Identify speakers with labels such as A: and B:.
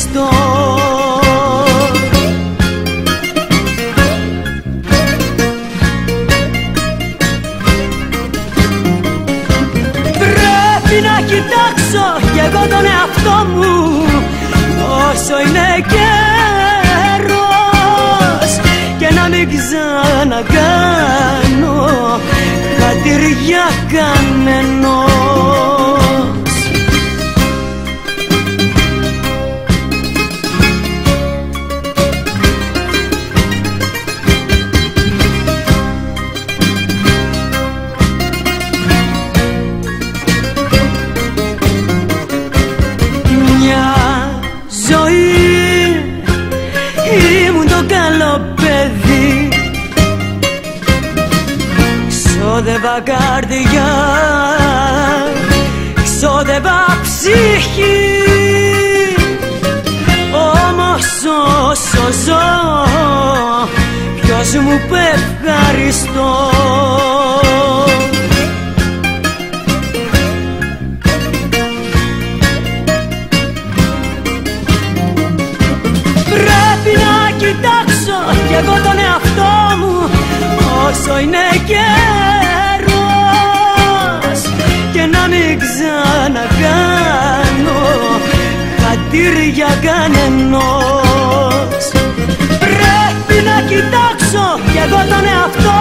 A: ευχαριστώ. Πρέπει να κοιτάξω κι εγώ τον εαυτό μου όσο είναι καιρός και να μην ξανακάνω χατήρια κανενός. Μια ζωή ήμουν το καλό παιδί, ξόδευα καρδιά, ξόδευα ψυχή, όμως όσο ζω ποιος μου είπε ευχαριστώ. Πρέπει να κοιτάξω κι εγώ τον εαυτό μου όσο είναι καιρός και να μην ξανακάνω χατήρια κανενός. Πρέπει να κοιτάξω κι εγώ τον εαυτό